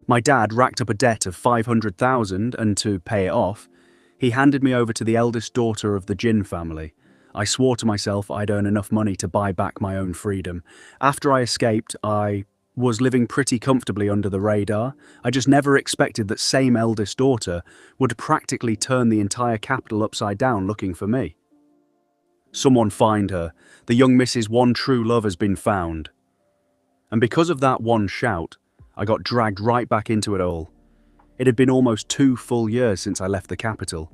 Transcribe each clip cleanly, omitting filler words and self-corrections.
My dad racked up a debt of 500,000 and to pay it off, he handed me over to the eldest daughter of the Jin family. I swore to myself I'd earn enough money to buy back my own freedom. After I escaped, I was living pretty comfortably under the radar. I just never expected that same eldest daughter would practically turn the entire capital upside down looking for me. Someone find her. The young Mrs. One True Love has been found. And because of that one shout, I got dragged right back into it all. It had been almost 2 full years since I left the capital.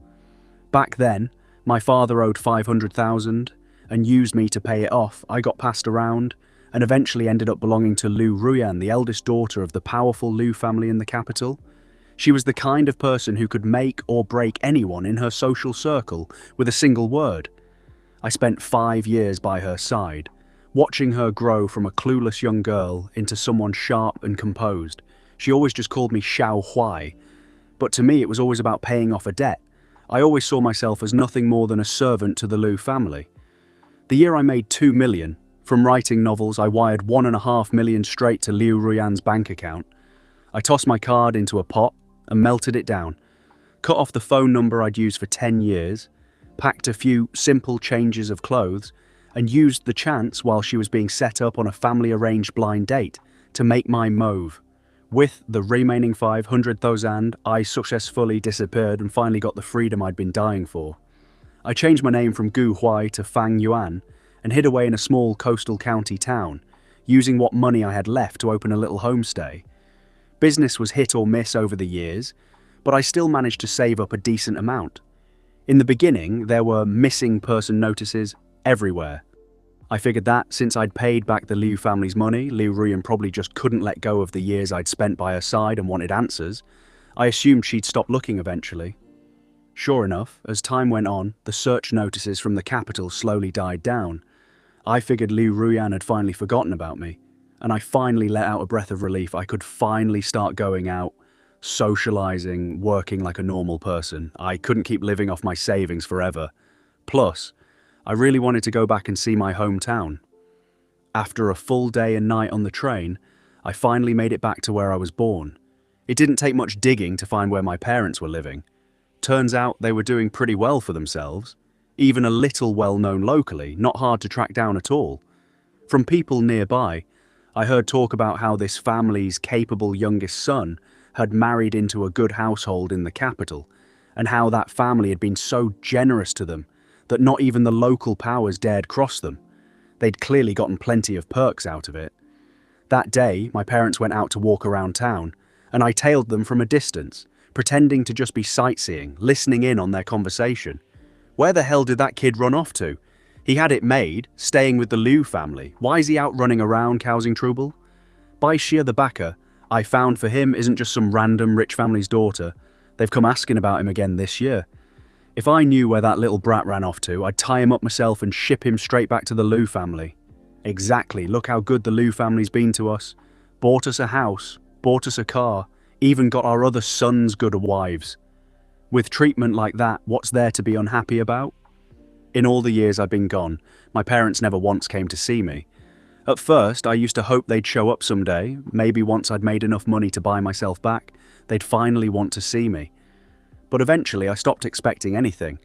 Back then, my father owed 500,000 and used me to pay it off. I got passed around and eventually ended up belonging to Liu Ruyan, the eldest daughter of the powerful Liu family in the capital. She was the kind of person who could make or break anyone in her social circle with a single word. I spent 5 years by her side, watching her grow from a clueless young girl into someone sharp and composed. She always just called me Xiao Huai, but to me it was always about paying off a debt. I always saw myself as nothing more than a servant to the Liu family. The year I made 2 million. From writing novels, I wired 1.5 million straight to Liu Ruyan's bank account. I tossed my card into a pot and melted it down, cut off the phone number I'd used for 10 years, packed a few simple changes of clothes, and used the chance while she was being set up on a family-arranged blind date to make my move. With the remaining 500,000, I successfully disappeared and finally got the freedom I'd been dying for. I changed my name from Gu Huai to Fang Yuan and hid away in a small coastal county town, using what money I had left to open a little homestay. Business was hit or miss over the years, but I still managed to save up a decent amount. In the beginning, there were missing person notices everywhere. I figured that, since I'd paid back the Liu family's money, Liu Ruyan probably just couldn't let go of the years I'd spent by her side and wanted answers. I assumed she'd stop looking eventually. Sure enough, as time went on, the search notices from the capital slowly died down. I figured Liu Ruyan had finally forgotten about me, and I finally let out a breath of relief. I could finally start going out, socializing, working like a normal person. I couldn't keep living off my savings forever. Plus, I really wanted to go back and see my hometown. After a full day and night on the train, I finally made it back to where I was born. It didn't take much digging to find where my parents were living. Turns out they were doing pretty well for themselves, even a little well-known locally, not hard to track down at all. From people nearby, I heard talk about how this family's capable youngest son had married into a good household in the capital, and how that family had been so generous to them that not even the local powers dared cross them. They'd clearly gotten plenty of perks out of it. That day, my parents went out to walk around town, and I tailed them from a distance, pretending to just be sightseeing, listening in on their conversation. Where the hell did that kid run off to? He had it made, staying with the Liu family. Why is he out running around causing trouble? Bai Xia the backer I found for him isn't just some random rich family's daughter. They've come asking about him again this year. If I knew where that little brat ran off to, I'd tie him up myself and ship him straight back to the Liu family. Exactly, look how good the Liu family's been to us. Bought us a house, bought us a car, even got our other sons good wives. With treatment like that, what's there to be unhappy about? In all the years I've been gone, my parents never once came to see me. At first, I used to hope they'd show up someday. Maybe once I'd made enough money to buy myself back, they'd finally want to see me. But eventually I stopped expecting anything.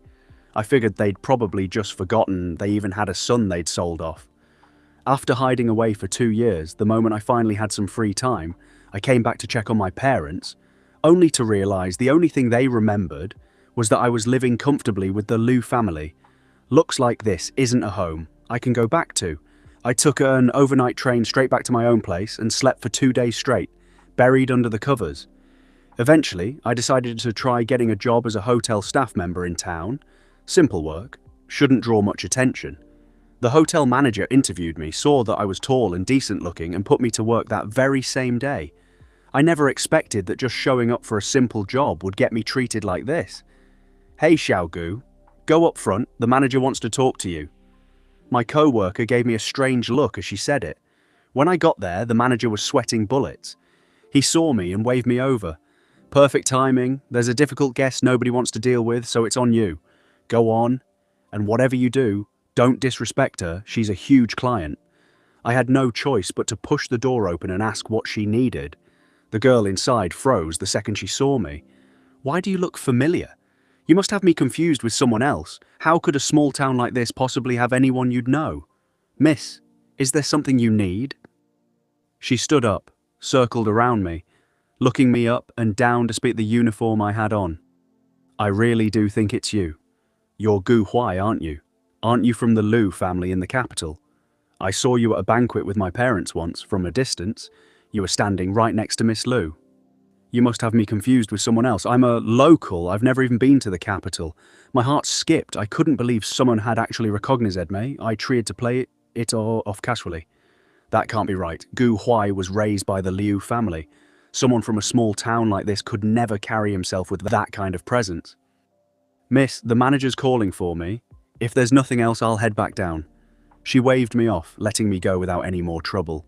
I figured they'd probably just forgotten they even had a son they'd sold off. After hiding away for 2 years, the moment I finally had some free time, I came back to check on my parents, only to realize the only thing they remembered was that I was living comfortably with the Liu family. Looks like this isn't a home I can go back to. I took an overnight train straight back to my own place and slept for 2 days straight, buried under the covers. Eventually, I decided to try getting a job as a hotel staff member in town. Simple work, shouldn't draw much attention. The hotel manager interviewed me, saw that I was tall and decent looking, and put me to work that very same day. I never expected that just showing up for a simple job would get me treated like this. "Hey Xiaogu, go up front, the manager wants to talk to you." My co-worker gave me a strange look as she said it. When I got there, the manager was sweating bullets. He saw me and waved me over. "Perfect timing, there's a difficult guest nobody wants to deal with, so it's on you. Go on, and whatever you do, don't disrespect her, she's a huge client." I had no choice but to push the door open and ask what she needed. The girl inside froze the second she saw me. Why do you look familiar? You must have me confused with someone else. How could a small town like this possibly have anyone you'd know? Miss, is there something you need? She stood up, circled around me, looking me up and down despite the uniform I had on. I really do think it's you. You're Gu Huai, aren't you? Aren't you from the Liu family in the capital? I saw you at a banquet with my parents once, from a distance. You were standing right next to Miss Liu. You must have me confused with someone else. I'm a local, I've never even been to the capital. My heart skipped. I couldn't believe someone had actually recognized me. I tried to play it off casually. That can't be right. Gu Huai was raised by the Liu family. Someone from a small town like this could never carry himself with that kind of presence. Miss, the manager's calling for me. If there's nothing else, I'll head back down. She waved me off, letting me go without any more trouble.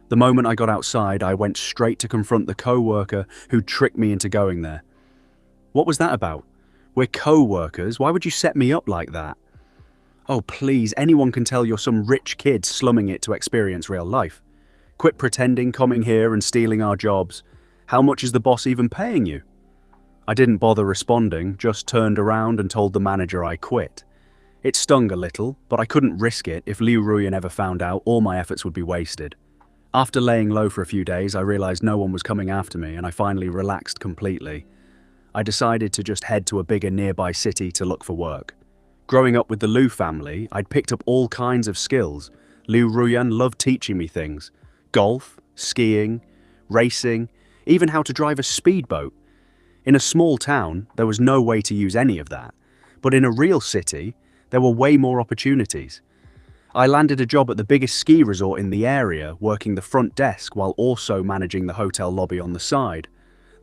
The moment I got outside, I went straight to confront the co-worker who tricked me into going there. What was that about? We're co-workers. Why would you set me up like that? Oh, please, anyone can tell you're some rich kid slumming it to experience real life. Quit pretending, coming here and stealing our jobs. How much is the boss even paying you? I didn't bother responding, just turned around and told the manager I quit. It stung a little, but I couldn't risk it. If Liu Ruyan ever found out, all my efforts would be wasted. After laying low for a few days, I realized no one was coming after me and I finally relaxed completely. I decided to just head to a bigger nearby city to look for work. Growing up with the Liu family, I'd picked up all kinds of skills. Liu Ruyan loved teaching me things. Golf, skiing, racing, even how to drive a speedboat. In a small town, there was no way to use any of that. But in a real city, there were way more opportunities. I landed a job at the biggest ski resort in the area, working the front desk while also managing the hotel lobby on the side.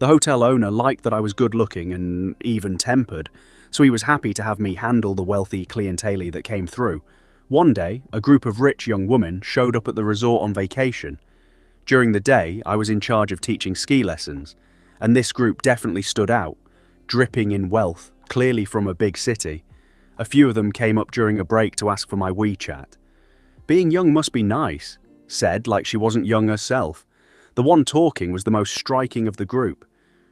The hotel owner liked that I was good-looking and even-tempered, so he was happy to have me handle the wealthy clientele that came through. One day, a group of rich young women showed up at the resort on vacation. During the day, I was in charge of teaching ski lessons, and this group definitely stood out, dripping in wealth, clearly from a big city. A few of them came up during a break to ask for my WeChat. Being young must be nice, said like she wasn't young herself. The one talking was the most striking of the group.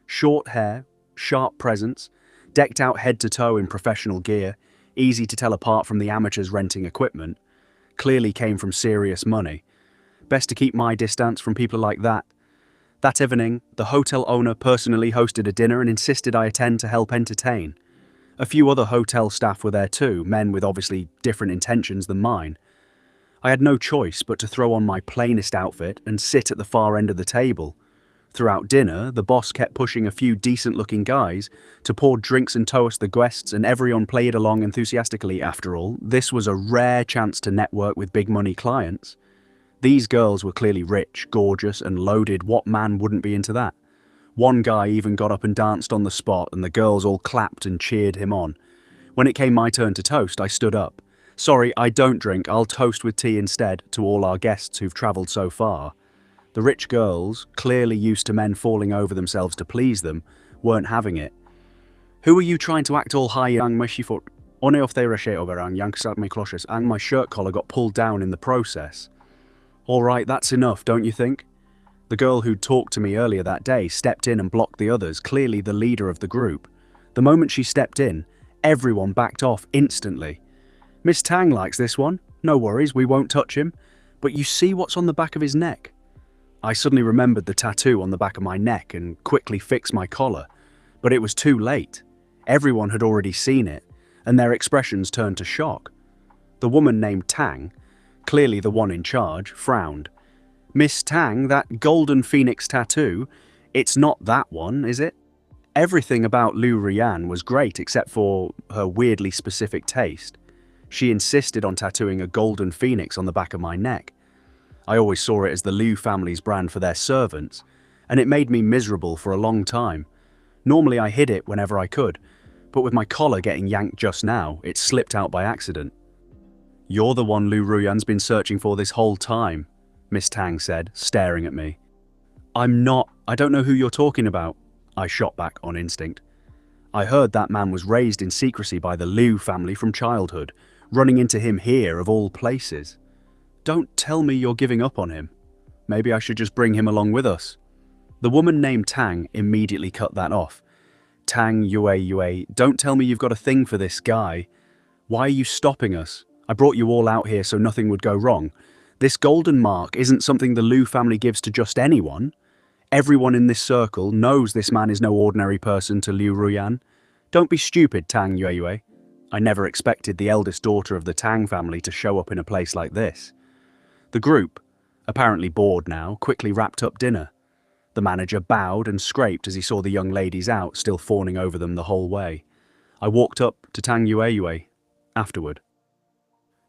Short hair, sharp presence, decked out head to toe in professional gear, easy to tell apart from the amateurs renting equipment. Clearly came from serious money. Best to keep my distance from people like that. That evening, the hotel owner personally hosted a dinner and insisted I attend to help entertain. A few other hotel staff were there too, men with obviously different intentions than mine. I had no choice but to throw on my plainest outfit and sit at the far end of the table. Throughout dinner, the boss kept pushing a few decent-looking guys to pour drinks and toast the guests, and everyone played along enthusiastically. After all, this was a rare chance to network with big-money clients. These girls were clearly rich, gorgeous, and loaded. What man wouldn't be into that? One guy even got up and danced on the spot, and the girls all clapped and cheered him on. When it came my turn to toast, I stood up. Sorry, I don't drink. I'll toast with tea instead to all our guests who've travelled so far. The rich girls, clearly used to men falling over themselves to please them, weren't having it. Who are you trying to act all high and my shirt collar got pulled down in the process. All right, that's enough, don't you think? The girl who'd talked to me earlier that day stepped in and blocked the others, clearly the leader of the group. The moment she stepped in, everyone backed off instantly. Miss Tang likes this one. No worries, we won't touch him. But you see what's on the back of his neck? I suddenly remembered the tattoo on the back of my neck and quickly fixed my collar. But it was too late. Everyone had already seen it, and their expressions turned to shock. The woman named Tang, clearly the one in charge, frowned. Miss Tang, that golden phoenix tattoo, it's not that one, is it? Everything about Liu Ruyan was great except for her weirdly specific taste. She insisted on tattooing a golden phoenix on the back of my neck. I always saw it as the Liu family's brand for their servants, and it made me miserable for a long time. Normally I hid it whenever I could, but with my collar getting yanked just now, it slipped out by accident. You're the one Liu Ruyan's been searching for this whole time, Miss Tang said, staring at me. I'm not. I don't know who you're talking about, I shot back on instinct. I heard that man was raised in secrecy by the Liu family from childhood, running into him here of all places. Don't tell me you're giving up on him. Maybe I should just bring him along with us. The woman named Tang immediately cut that off. Tang Yue, don't tell me you've got a thing for this guy. Why are you stopping us? I brought you all out here so nothing would go wrong. This golden mark isn't something the Liu family gives to just anyone. Everyone in this circle knows this man is no ordinary person to Liu Ruyan. Don't be stupid, Tang Yue. I never expected the eldest daughter of the Tang family to show up in a place like this. The group, apparently bored now, quickly wrapped up dinner. The manager bowed and scraped as he saw the young ladies out, still fawning over them the whole way. I walked up to Tang Yue afterward.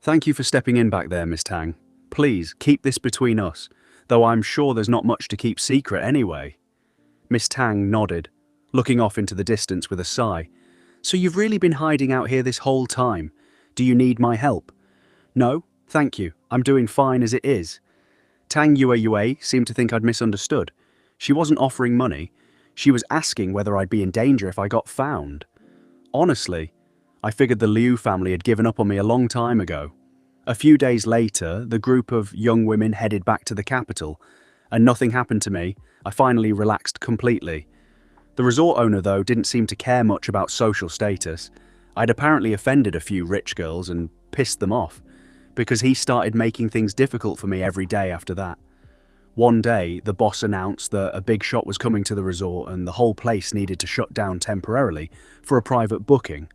Thank you for stepping in back there, Miss Tang. Please, keep this between us, though I'm sure there's not much to keep secret anyway. Miss Tang nodded, looking off into the distance with a sigh. So you've really been hiding out here this whole time? Do you need my help? No, thank you. I'm doing fine as it is. Tang Yue seemed to think I'd misunderstood. She wasn't offering money. She was asking whether I'd be in danger if I got found. Honestly, I figured the Liu family had given up on me a long time ago. A few days later, the group of young women headed back to the capital, and nothing happened to me. I finally relaxed completely. The resort owner, though, didn't seem to care much about social status. I'd apparently offended a few rich girls and pissed them off, because he started making things difficult for me every day after that. One day, the boss announced that a big shot was coming to the resort and the whole place needed to shut down temporarily for a private booking.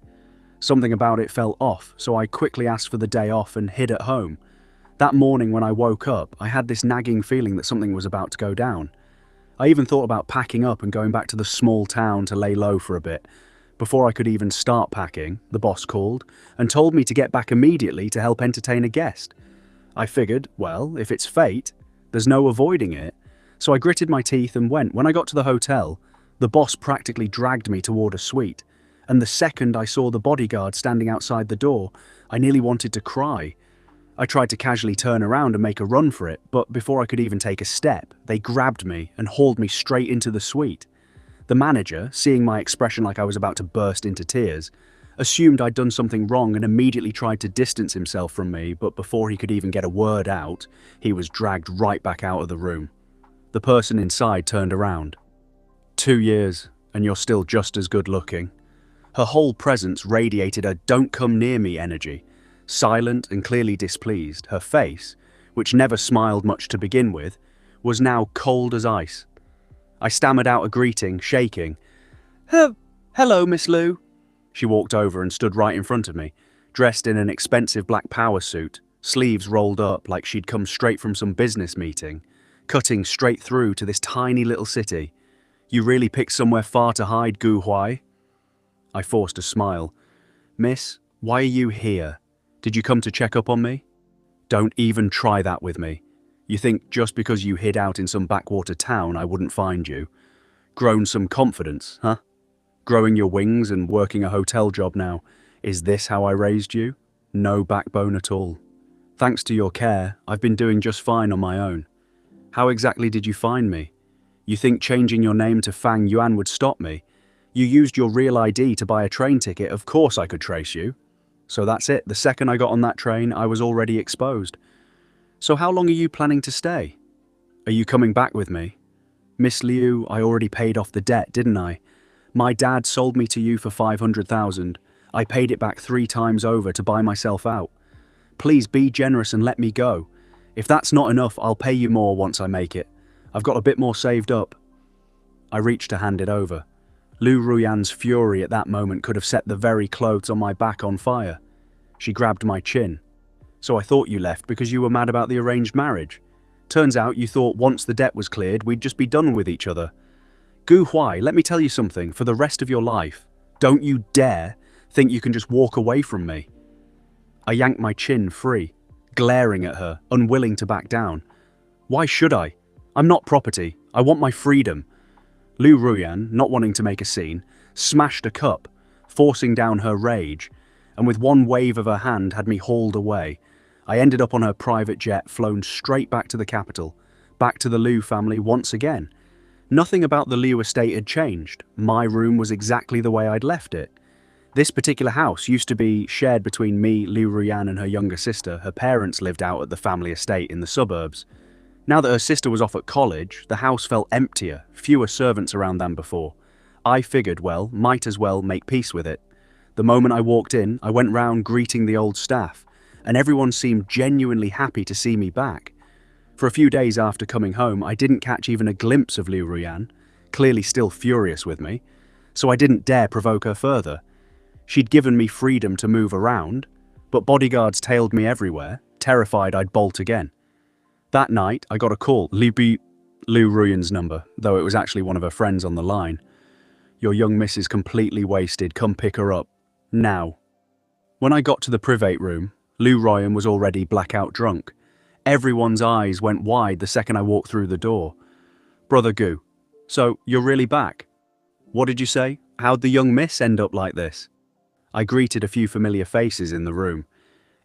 Something about it felt off, so I quickly asked for the day off and hid at home. That morning when I woke up, I had this nagging feeling that something was about to go down. I even thought about packing up and going back to the small town to lay low for a bit. Before I could even start packing, the boss called and told me to get back immediately to help entertain a guest. I figured, well, if it's fate, there's no avoiding it. So I gritted my teeth and went. When I got to the hotel, the boss practically dragged me toward a suite. And the second I saw the bodyguard standing outside the door, I nearly wanted to cry. I tried to casually turn around and make a run for it, but before I could even take a step, they grabbed me and hauled me straight into the suite. The manager, seeing my expression like I was about to burst into tears, assumed I'd done something wrong and immediately tried to distance himself from me, but before he could even get a word out, he was dragged right back out of the room. The person inside turned around. 2 years, and you're still just as good looking. Her whole presence radiated a "don't come near me" energy. Silent and clearly displeased, her face, which never smiled much to begin with, was now cold as ice. I stammered out a greeting, shaking. Hello, Miss Liu." She walked over and stood right in front of me, dressed in an expensive black power suit, sleeves rolled up like she'd come straight from some business meeting, cutting straight through to this tiny little city. "You really picked somewhere far to hide, Gu Huai?" I forced a smile. "Miss, why are you here? Did you come to check up on me?" "Don't even try that with me. You think just because you hid out in some backwater town I wouldn't find you? Grown some confidence, huh? Growing your wings and working a hotel job now. Is this how I raised you? No backbone at all. Thanks to your care, I've been doing just fine on my own. How exactly did you find me? You think changing your name to Fang Yuan would stop me? You used your real ID to buy a train ticket, of course I could trace you. So that's it, the second I got on that train, I was already exposed. So how long are you planning to stay? Are you coming back with me? Miss Liu, I already paid off the debt, didn't I? My dad sold me to you for 500,000. I paid it back 3 times over to buy myself out. Please be generous and let me go. If that's not enough, I'll pay you more once I make it. I've got a bit more saved up." I reached to hand it over. Liu Ruyan's fury at that moment could have set the very clothes on my back on fire. She grabbed my chin. "So I thought you left because you were mad about the arranged marriage. Turns out you thought once the debt was cleared, we'd just be done with each other. Gu Huai, let me tell you something, for the rest of your life, don't you dare think you can just walk away from me." I yanked my chin free, glaring at her, unwilling to back down. "Why should I? I'm not property. I want my freedom." Liu Ruyan, not wanting to make a scene, smashed a cup, forcing down her rage, and with one wave of her hand had me hauled away. I ended up on her private jet, flown straight back to the capital, back to the Liu family once again. Nothing about the Liu estate had changed. My room was exactly the way I'd left it. This particular house used to be shared between me, Liu Ruyan, and her younger sister. Her parents lived out at the family estate in the suburbs. Now that her sister was off at college, the house felt emptier, fewer servants around than before. I figured, well, might as well make peace with it. The moment I walked in, I went round greeting the old staff, and everyone seemed genuinely happy to see me back. For a few days after coming home, I didn't catch even a glimpse of Liu Ruyan, clearly still furious with me, so I didn't dare provoke her further. She'd given me freedom to move around, but bodyguards tailed me everywhere, terrified I'd bolt again. That night, I got a call, Liu Ruyan's number, though it was actually one of her friends on the line. "Your young miss is completely wasted, come pick her up. Now." When I got to the private room, Liu Ruyan was already blackout drunk. Everyone's eyes went wide the second I walked through the door. "Brother Gu, so you're really back? What did you say? How'd the young miss end up like this?" I greeted a few familiar faces in the room.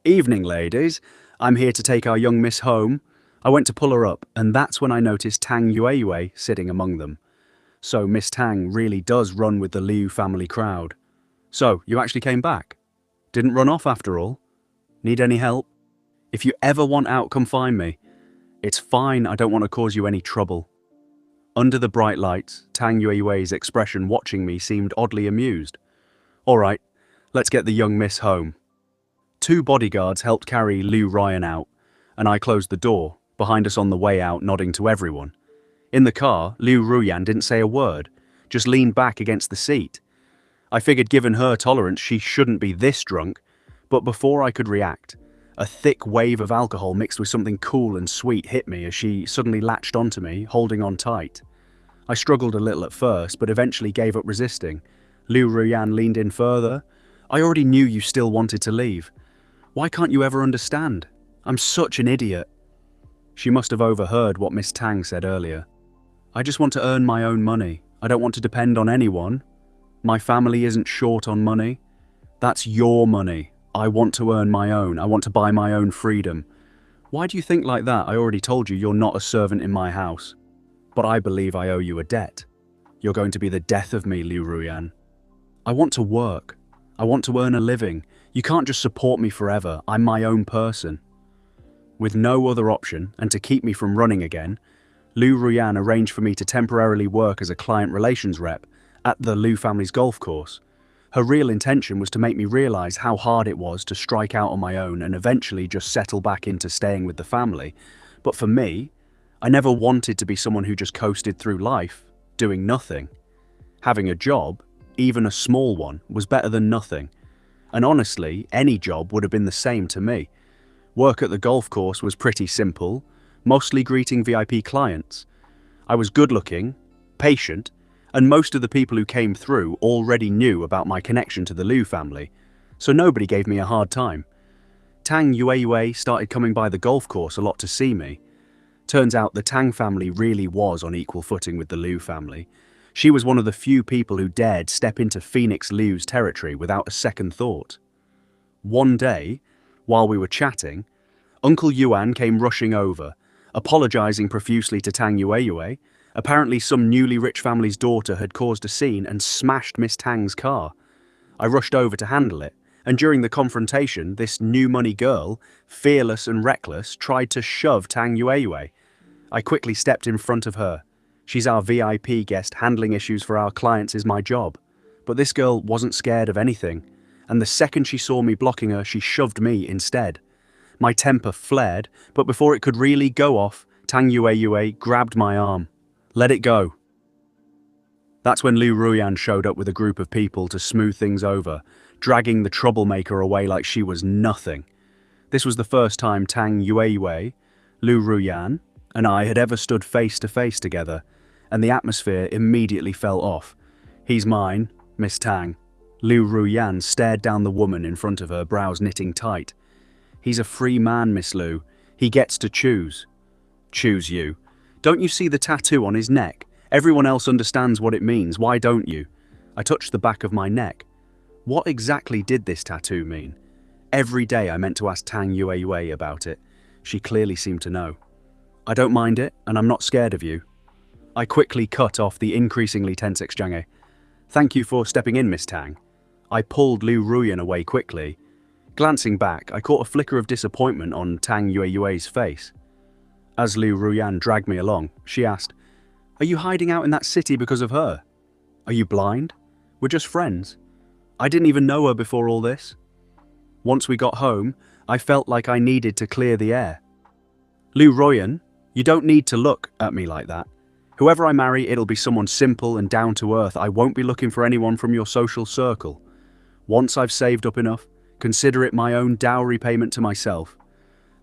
"Evening, ladies. I'm here to take our young miss home." I went to pull her up, and that's when I noticed Tang Yueyue sitting among them. So Miss Tang really does run with the Liu family crowd. "So, you actually came back? Didn't run off after all? Need any help? If you ever want out, come find me. It's fine, I don't want to cause you any trouble." Under the bright lights, Tang Yueyue's expression watching me seemed oddly amused. "All right, let's get the young miss home." 2 bodyguards helped carry Liu Ruyan out, and I closed the door, behind us on the way out, nodding to everyone. In the car, Liu Ruyan didn't say a word, just leaned back against the seat. I figured given her tolerance she shouldn't be this drunk, but before I could react, a thick wave of alcohol mixed with something cool and sweet hit me as she suddenly latched onto me, holding on tight. I struggled a little at first, but eventually gave up resisting. Liu Ruyan leaned in further. "I already knew you still wanted to leave. Why can't you ever understand? I'm such an idiot." She must have overheard what Miss Tang said earlier. "I just want to earn my own money. I don't want to depend on anyone. My family isn't short on money. That's your money. I want to earn my own. I want to buy my own freedom. Why do you think like that? I already told you you're not a servant in my house. But I believe I owe you a debt. You're going to be the death of me, Liu Ruyan. I want to work. I want to earn a living. You can't just support me forever. I'm my own person." With no other option, and to keep me from running again, Liu Ruyan arranged for me to temporarily work as a client relations rep at the Liu family's golf course. Her real intention was to make me realize how hard it was to strike out on my own and eventually just settle back into staying with the family. But for me, I never wanted to be someone who just coasted through life, doing nothing. Having a job, even a small one, was better than nothing. And honestly, any job would have been the same to me. Work at the golf course was pretty simple, mostly greeting VIP clients. I was good-looking, patient, and most of the people who came through already knew about my connection to the Liu family, so nobody gave me a hard time. Tang Yueyue started coming by the golf course a lot to see me. Turns out the Tang family really was on equal footing with the Liu family. She was one of the few people who dared step into Phoenix Liu's territory without a second thought. One day, while we were chatting, Uncle Yuan came rushing over, apologizing profusely to Tang Yueyue. Apparently some newly rich family's daughter had caused a scene and smashed Miss Tang's car. I rushed over to handle it, and during the confrontation, this new money girl, fearless and reckless, tried to shove Tang Yueyue. I quickly stepped in front of her. She's our VIP guest, handling issues for our clients is my job. But this girl wasn't scared of anything, and the second she saw me blocking her, she shoved me instead. My temper flared, but before it could really go off, Tang Yueyue grabbed my arm. "Let it go." That's when Liu Ruyan showed up with a group of people to smooth things over, dragging the troublemaker away like she was nothing. This was the first time Tang Yueyue, Liu Ruyan, and I had ever stood face to face together, and the atmosphere immediately fell off. "He's mine, Miss Tang." Liu Ruyan stared down the woman in front of her, brows knitting tight. "He's a free man, Miss Liu. He gets to choose." "Choose you? Don't you see the tattoo on his neck? Everyone else understands what it means, why don't you?" I touched the back of my neck. What exactly did this tattoo mean? Every day I meant to ask Tang Yueyue about it. She clearly seemed to know. "I don't mind it, and I'm not scared of you." I quickly cut off the increasingly tense exchange. "Thank you for stepping in, Miss Tang." I pulled Liu Ruyan away quickly. Glancing back, I caught a flicker of disappointment on Tang Yueyue's face. As Liu Ruyan dragged me along, she asked, "Are you hiding out in that city because of her? Are you blind? We're just friends. I didn't even know her before all this." Once we got home, I felt like I needed to clear the air. "Liu Ruyan, you don't need to look at me like that. Whoever I marry, it'll be someone simple and down to earth. I won't be looking for anyone from your social circle. Once I've saved up enough, consider it my own dowry payment to myself."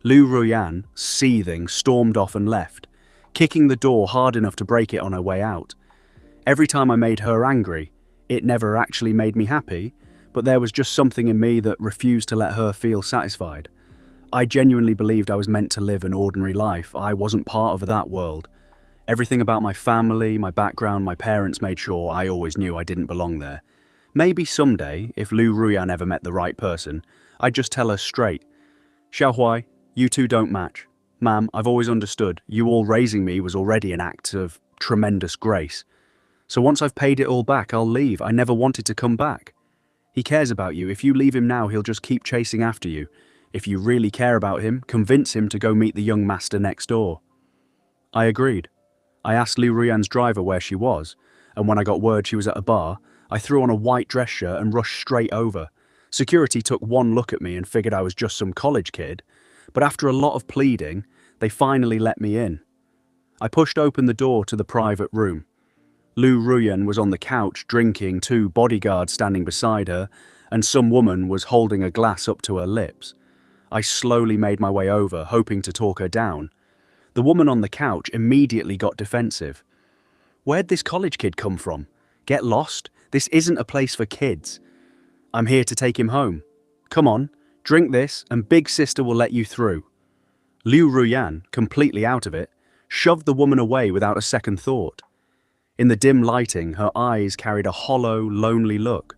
Liu Ruyan, seething, stormed off and left, kicking the door hard enough to break it on her way out. Every time I made her angry, it never actually made me happy, but there was just something in me that refused to let her feel satisfied. I genuinely believed I was meant to live an ordinary life. I wasn't part of that world. Everything about my family, my background, my parents made sure I always knew I didn't belong there. Maybe someday, if Liu Ruyan ever met the right person, I'd just tell her straight, "Xiaohuai, you two don't match. Ma'am, I've always understood, you all raising me was already an act of tremendous grace. So once I've paid it all back, I'll leave. I never wanted to come back. He cares about you. If you leave him now, he'll just keep chasing after you. If you really care about him, convince him to go meet the young master next door." I agreed. I asked Liu Ruyan's driver where she was, and when I got word she was at a bar, I threw on a white dress shirt and rushed straight over. Security took one look at me and figured I was just some college kid, but after a lot of pleading, they finally let me in. I pushed open the door to the private room. Liu Ruyan was on the couch drinking, 2 bodyguards standing beside her, and some woman was holding a glass up to her lips. I slowly made my way over, hoping to talk her down. The woman on the couch immediately got defensive. "Where'd this college kid come from? Get lost? This isn't a place for kids. I'm here to take him home. Come on, drink this and Big Sister will let you through." Liu Ruyan, completely out of it, shoved the woman away without a second thought. In the dim lighting, her eyes carried a hollow, lonely look.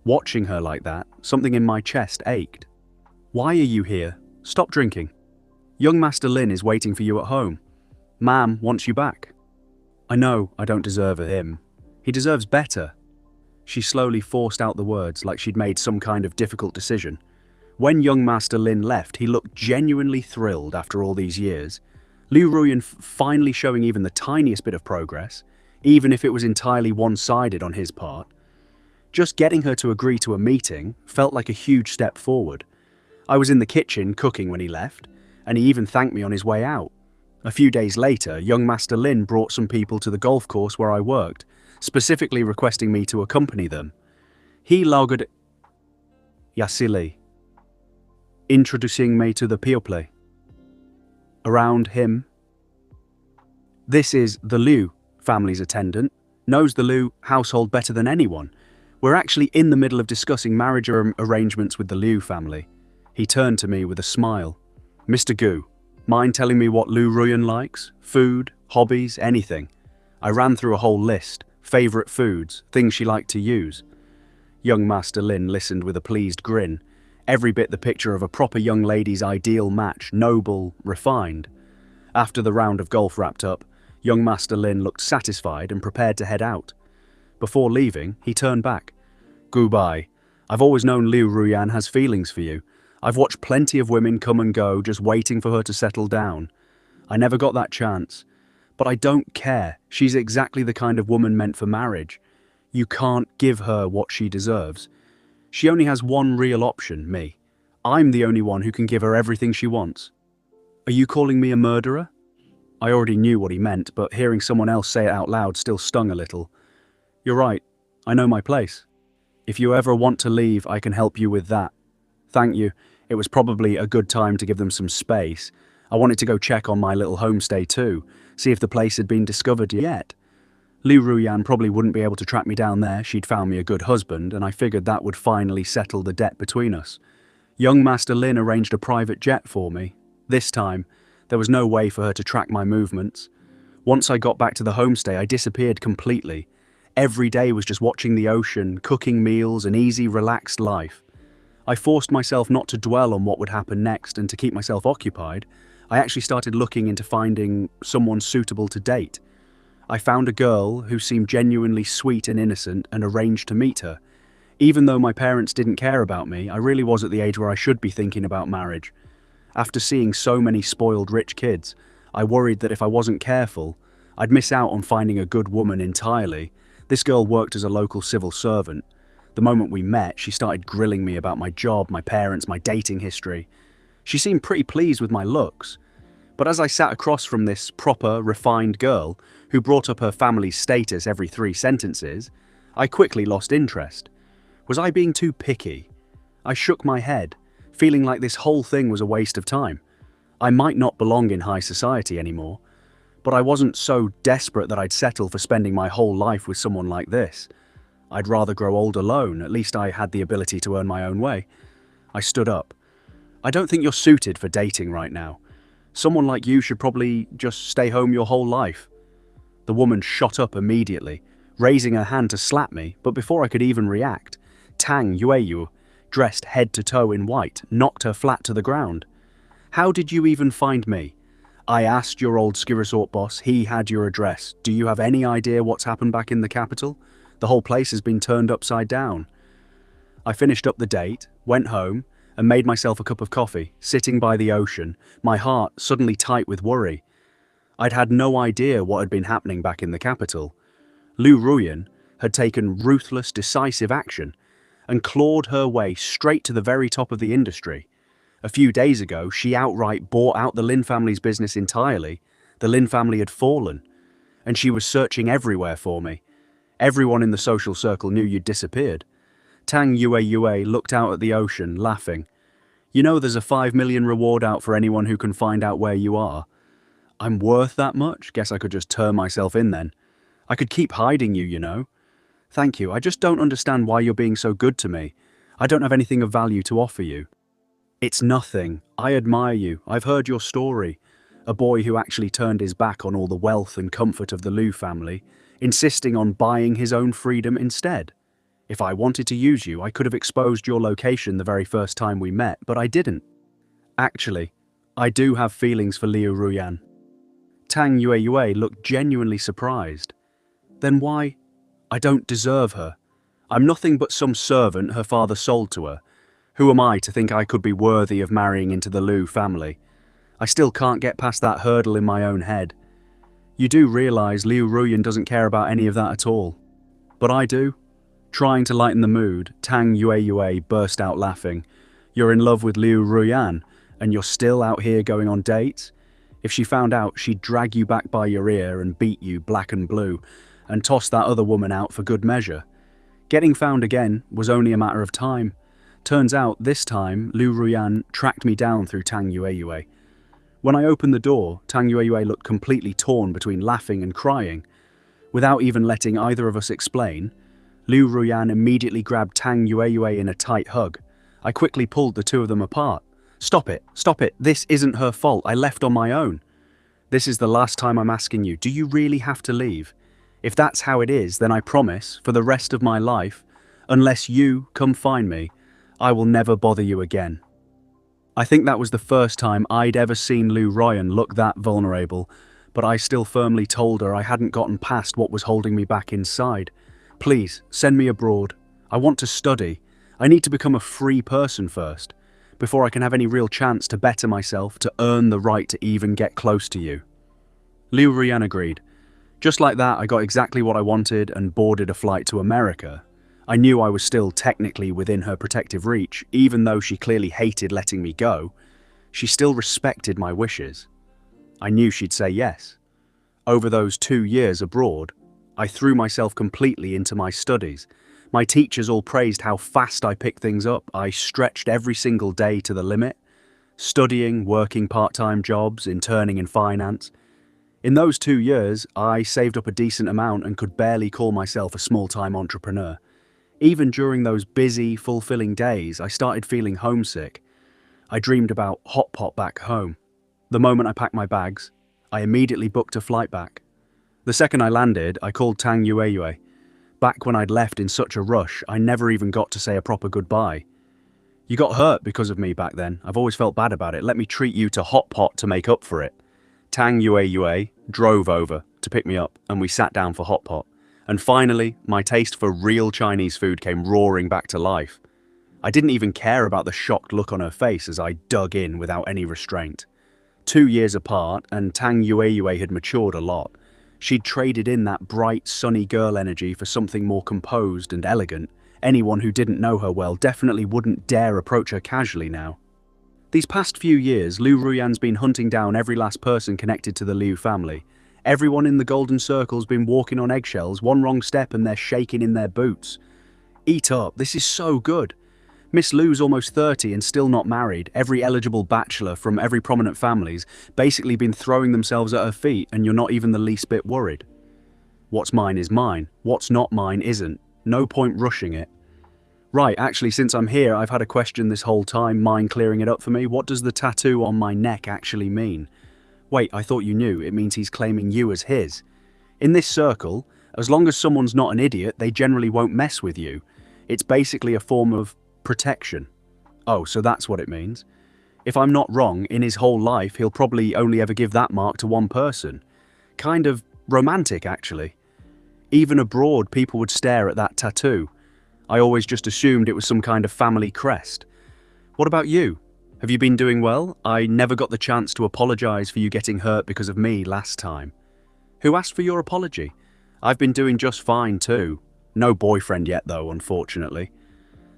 Watching her like that, something in my chest ached. "Why are you here? Stop drinking. Young Master Lin is waiting for you at home. Ma'am wants you back." "I know I don't deserve him. He deserves better." She slowly forced out the words like she'd made some kind of difficult decision. When young Master Lin left, he looked genuinely thrilled after all these years. Liu Ruyan finally showing even the tiniest bit of progress, even if it was entirely one-sided on his part. Just getting her to agree to a meeting felt like a huge step forward. I was in the kitchen cooking when he left, and he even thanked me on his way out. A few days later, young Master Lin brought some people to the golf course where I worked, specifically requesting me to accompany them. He logged Yasili, introducing me to the people around him. "This is the Liu family's attendant, knows the Liu household better than anyone. We're actually in the middle of discussing marriage arrangements with the Liu family." He turned to me with a smile. "Mr. Gu, mind telling me what Liu Ruyan likes? Food, hobbies, anything?" I ran through a whole list, favorite foods, things she liked to use. Young Master Lin listened with a pleased grin, every bit the picture of a proper young lady's ideal match, noble, refined. After the round of golf wrapped up, young Master Lin looked satisfied and prepared to head out. Before leaving, he turned back. "Goodbye. I've always known Liu Ruyan has feelings for you. I've watched plenty of women come and go just waiting for her to settle down. I never got that chance. But I don't care. She's exactly the kind of woman meant for marriage. You can't give her what she deserves. She only has one real option, me. I'm the only one who can give her everything she wants." "Are you calling me a murderer?" I already knew what he meant, but hearing someone else say it out loud still stung a little. "You're right. I know my place. If you ever want to leave, I can help you with that. Thank you. It was probably a good time to give them some space. I wanted to go check on my little homestay too, see if the place had been discovered yet. Liu Ruyan probably wouldn't be able to track me down there. She'd found me a good husband, and I figured that would finally settle the debt between us. Young Master Lin arranged a private jet for me. This time, there was no way for her to track my movements. Once I got back to the homestay, I disappeared completely. Every day was just watching the ocean, cooking meals, an easy, relaxed life. I forced myself not to dwell on what would happen next, and to keep myself occupied, I actually started looking into finding someone suitable to date. I found a girl who seemed genuinely sweet and innocent and arranged to meet her. Even though my parents didn't care about me, I really was at the age where I should be thinking about marriage. After seeing so many spoiled rich kids, I worried that if I wasn't careful, I'd miss out on finding a good woman entirely. This girl worked as a local civil servant. The moment we met, she started grilling me about my job, my parents, my dating history. She seemed pretty pleased with my looks. But as I sat across from this proper, refined girl, who brought up her family's status every 3 sentences, I quickly lost interest. Was I being too picky? I shook my head, feeling like this whole thing was a waste of time. I might not belong in high society anymore, but I wasn't so desperate that I'd settle for spending my whole life with someone like this. I'd rather grow old alone, at least I had the ability to earn my own way. I stood up. I don't think you're suited for dating right now. Someone like you should probably just stay home your whole life. The woman shot up immediately, raising her hand to slap me, but before I could even react, Tang Yueyu, dressed head to toe in white, knocked her flat to the ground. How did you even find me? I asked your old ski resort boss, he had your address. Do you have any idea what's happened back in the capital? The whole place has been turned upside down. I finished up the date, went home, and made myself a cup of coffee, sitting by the ocean, my heart suddenly tight with worry. I'd had no idea what had been happening back in the capital. Liu Ruyan had taken ruthless, decisive action and clawed her way straight to the very top of the industry. A few days ago, she outright bought out the Lin family's business entirely. The Lin family had fallen, and she was searching everywhere for me. Everyone in the social circle knew you'd disappeared. Tang Yue looked out at the ocean, laughing. You know there's a 5 million reward out for anyone who can find out where you are. I'm worth that much? Guess I could just turn myself in then. I could keep hiding you, you know. Thank you, I just don't understand why you're being so good to me. I don't have anything of value to offer you. It's nothing. I admire you. I've heard your story. A boy who actually turned his back on all the wealth and comfort of the Liu family, insisting on buying his own freedom instead. If I wanted to use you, I could have exposed your location the very first time we met, but I didn't. Actually, I do have feelings for Liu Ruyan. Tang Yue looked genuinely surprised. Then why? I don't deserve her. I'm nothing but some servant her father sold to her. Who am I to think I could be worthy of marrying into the Liu family? I still can't get past that hurdle in my own head. You do realize Liu Ruyan doesn't care about any of that at all. But I do. Trying to lighten the mood, Tang Yue burst out laughing. You're in love with Liu Ruyan, and you're still out here going on dates? If she found out, she'd drag you back by your ear and beat you black and blue, and toss that other woman out for good measure. Getting found again was only a matter of time. Turns out, this time, Liu Ruyan tracked me down through Tang Yue. When I opened the door, Tang Yue looked completely torn between laughing and crying. Without even letting either of us explain, Liu Ruyan immediately grabbed Tang Yue in a tight hug. I quickly pulled the two of them apart. Stop it, this isn't her fault, I left on my own. This is the last time I'm asking you, do you really have to leave? If that's how it is, then I promise, for the rest of my life, unless you come find me, I will never bother you again. I think that was the first time I'd ever seen Liu Ruyan look that vulnerable, but I still firmly told her I hadn't gotten past what was holding me back inside. Please, send me abroad. I want to study. I need to become a free person first, before I can have any real chance to better myself, to earn the right to even get close to you. Liu Ruyan agreed. Just like that, I got exactly what I wanted and boarded a flight to America. I knew I was still technically within her protective reach, even though she clearly hated letting me go. She still respected my wishes. I knew she'd say yes. Over those 2 years abroad, I threw myself completely into my studies. My teachers all praised how fast I picked things up. I stretched every single day to the limit, studying, working part-time jobs, interning in finance. In those 2 years, I saved up a decent amount and could barely call myself a small-time entrepreneur. Even during those busy, fulfilling days, I started feeling homesick. I dreamed about hot pot back home. The moment I packed my bags, I immediately booked a flight back. The second I landed, I called Tang Yue. Back when I'd left in such a rush, I never even got to say a proper goodbye. You got hurt because of me back then. I've always felt bad about it. Let me treat you to hot pot to make up for it. Tang Yue drove over to pick me up, and we sat down for hot pot. And finally, my taste for real Chinese food came roaring back to life. I didn't even care about the shocked look on her face as I dug in without any restraint. 2 years apart, and Tang Yue had matured a lot. She'd traded in that bright, sunny girl energy for something more composed and elegant. Anyone who didn't know her well definitely wouldn't dare approach her casually now. These past few years, Liu Ruyan's been hunting down every last person connected to the Liu family. Everyone in the Golden Circle's been walking on eggshells, one wrong step and they're shaking in their boots. Eat up, this is so good. Miss Liu's almost 30 and still not married. Every eligible bachelor from every prominent family's basically been throwing themselves at her feet, and you're not even the least bit worried. What's mine is mine. What's not mine isn't. No point rushing it. Right, actually, since I'm here, I've had a question this whole time, mind clearing it up for me. What does the tattoo on my neck actually mean? Wait, I thought you knew. It means he's claiming you as his. In this circle, as long as someone's not an idiot, they generally won't mess with you. It's basically a form of protection. Oh, so that's what it means. If I'm not wrong, in his whole life, he'll probably only ever give that mark to one person. Kind of romantic, actually. Even abroad, people would stare at that tattoo. I always just assumed it was some kind of family crest. What about you? Have you been doing well? I never got the chance to apologize for you getting hurt because of me last time. Who asked for your apology? I've been doing just fine too. No boyfriend yet though, unfortunately.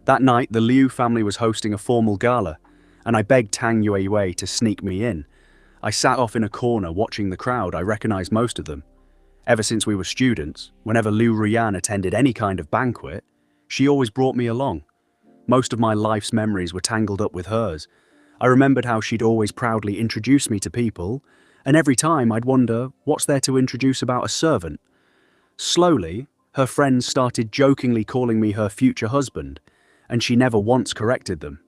That night, the Liu family was hosting a formal gala, and I begged Tang Yue to sneak me in. I sat off in a corner watching the crowd. I recognized most of them. Ever since we were students, whenever Liu Ruyan attended any kind of banquet, she always brought me along. Most of my life's memories were tangled up with hers. I remembered how she'd always proudly introduce me to people, and every time I'd wonder, what's there to introduce about a servant? Slowly, her friends started jokingly calling me her future husband, and she never once corrected them.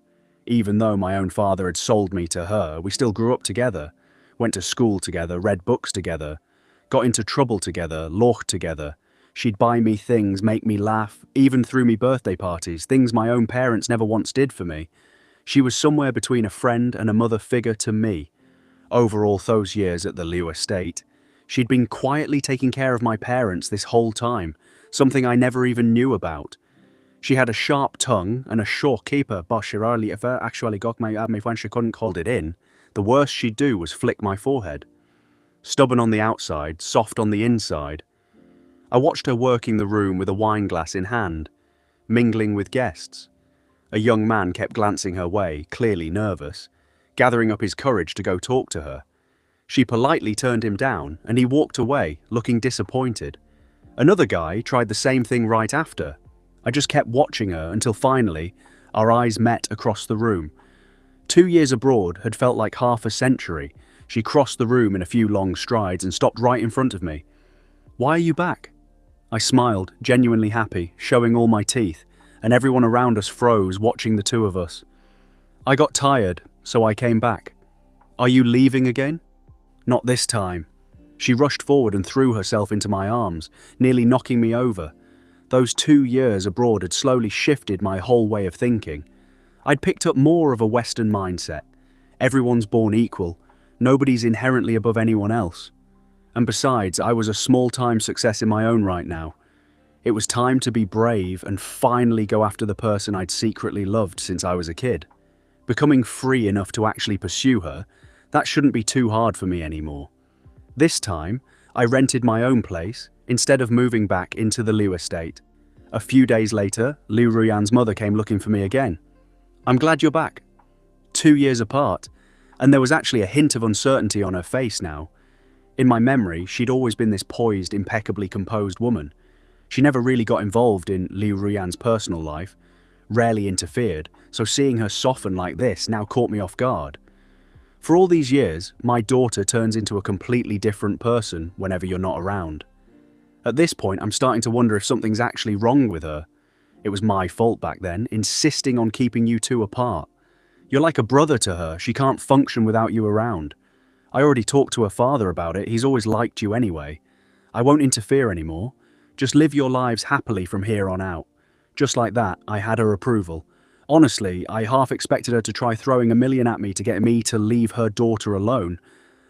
Even though my own father had sold me to her, we still grew up together, went to school together, read books together, got into trouble together, laughed together. She'd buy me things, make me laugh, even threw me birthday parties, things my own parents never once did for me. She was somewhere between a friend and a mother figure to me. Over all those years at the Liu estate, she'd been quietly taking care of my parents this whole time, something I never even knew about. She had a sharp tongue and a short keeper, actually got my when she couldn't hold it in. The worst she'd do was flick my forehead. Stubborn on the outside, soft on the inside. I watched her working the room with a wine glass in hand, mingling with guests. A young man kept glancing her way, clearly nervous, gathering up his courage to go talk to her. She politely turned him down, and he walked away, looking disappointed. Another guy tried the same thing right after. I just kept watching her until finally, our eyes met across the room. 2 years abroad had felt like half a century. She crossed the room in a few long strides and stopped right in front of me. "Why are you back?" I smiled, genuinely happy, showing all my teeth, and everyone around us froze, watching the two of us. "I got tired, so I came back." "Are you leaving again?" "Not this time." She rushed forward and threw herself into my arms, nearly knocking me over. Those 2 years abroad had slowly shifted my whole way of thinking. I'd picked up more of a Western mindset. Everyone's born equal. Nobody's inherently above anyone else. And besides, I was a small-time success in my own right now. It was time to be brave and finally go after the person I'd secretly loved since I was a kid. Becoming free enough to actually pursue her, that shouldn't be too hard for me anymore. This time, I rented my own place, instead of moving back into the Liu estate. A few days later, Liu Ruyan's mother came looking for me again. "I'm glad you're back." 2 years apart, and there was actually a hint of uncertainty on her face now. In my memory, she'd always been this poised, impeccably composed woman. She never really got involved in Liu Ruyan's personal life, rarely interfered, so seeing her soften like this now caught me off guard. For all these years, my daughter turns into a completely different person whenever you're not around. At this point, I'm starting to wonder if something's actually wrong with her. It was my fault back then, insisting on keeping you two apart. You're like a brother to her. She can't function without you around. I already talked to her father about it. He's always liked you anyway. I won't interfere anymore. Just live your lives happily from here on out. Just like that, I had her approval. Honestly, I half expected her to try throwing a million at me to get me to leave her daughter alone.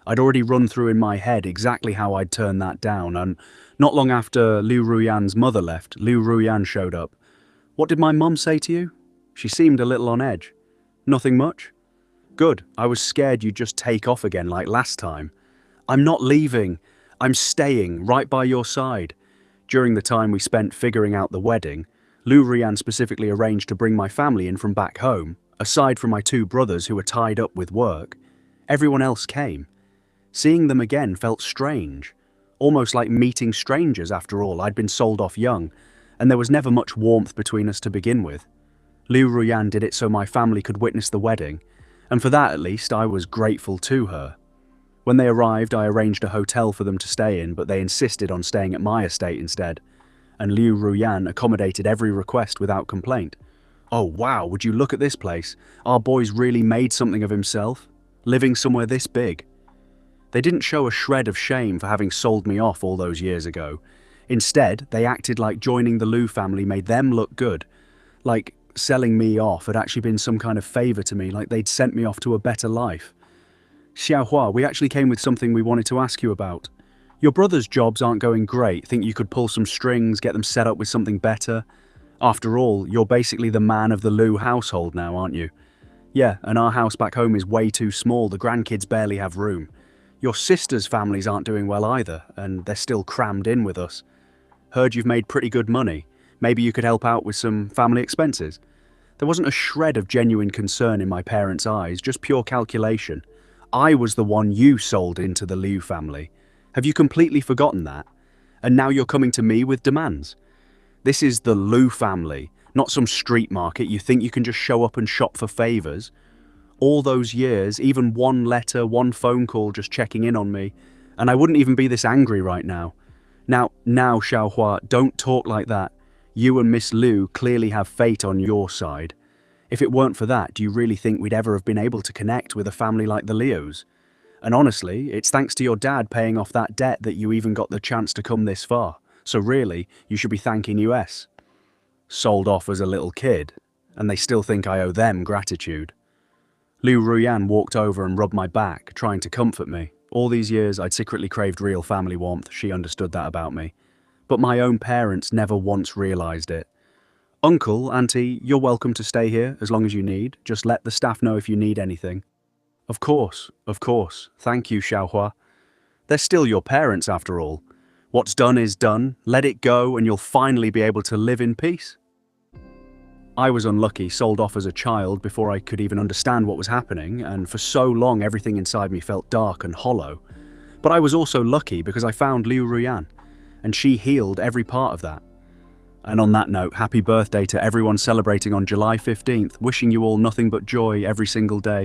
I'd already run through in my head exactly how I'd turn that down, and not long after Liu Ruyan's mother left, Liu Ruyan showed up. "What did my mum say to you?" She seemed a little on edge. "Nothing much." Good, I was scared you'd just take off again like last time. I'm not leaving. I'm staying right by your side. During the time we spent figuring out the wedding, Lou Rian specifically arranged to bring my family in from back home. Aside from my two brothers who were tied up with work, everyone else came. Seeing them again felt strange. Almost like meeting strangers after all. I'd been sold off young, and there was never much warmth between us to begin with. Liu Ruyan did it so my family could witness the wedding, and for that at least I was grateful to her. When they arrived, I arranged a hotel for them to stay in, but they insisted on staying at my estate instead, and Liu Ruyan accommodated every request without complaint. Oh wow, would you look at this place? Our boy's really made something of himself, living somewhere this big. They didn't show a shred of shame for having sold me off all those years ago. Instead, they acted like joining the Liu family made them look good, like selling me off had actually been some kind of favor to me, like they'd sent me off to a better life. Xiaohua, we actually came with something we wanted to ask you about. Your brother's jobs aren't going great. Think you could pull some strings, get them set up with something better? After all, you're basically the man of the Liu household now, aren't you? Yeah, and our house back home is way too small. The grandkids barely have room. Your sister's families aren't doing well either, and they're still crammed in with us. Heard you've made pretty good money. Maybe you could help out with some family expenses. There wasn't a shred of genuine concern in my parents' eyes, just pure calculation. I was the one you sold into the Liu family. Have you completely forgotten that? And now you're coming to me with demands? This is the Liu family, not some street market you think you can just show up and shop for favors. All those years, even one letter, one phone call just checking in on me, and I wouldn't even be this angry right now. Now, Xiaohua, don't talk like that. You and Miss Liu clearly have fate on your side. If it weren't for that, do you really think we'd ever have been able to connect with a family like the Lius? And honestly, it's thanks to your dad paying off that debt that you even got the chance to come this far. So really, you should be thanking US. Sold off as a little kid, and they still think I owe them gratitude. Liu Ruyan walked over and rubbed my back, trying to comfort me. All these years, I'd secretly craved real family warmth. She understood that about me. But my own parents never once realized it. Uncle, Auntie, you're welcome to stay here as long as you need. Just let the staff know if you need anything. Of course. Thank you, Xiaohua. They're still your parents after all. What's done is done. Let it go and you'll finally be able to live in peace. I was unlucky, sold off as a child before I could even understand what was happening, and for so long everything inside me felt dark and hollow. But I was also lucky because I found Liu Ruyan, and she healed every part of that. And on that note, happy birthday to everyone celebrating on July 15th, wishing you all nothing but joy every single day.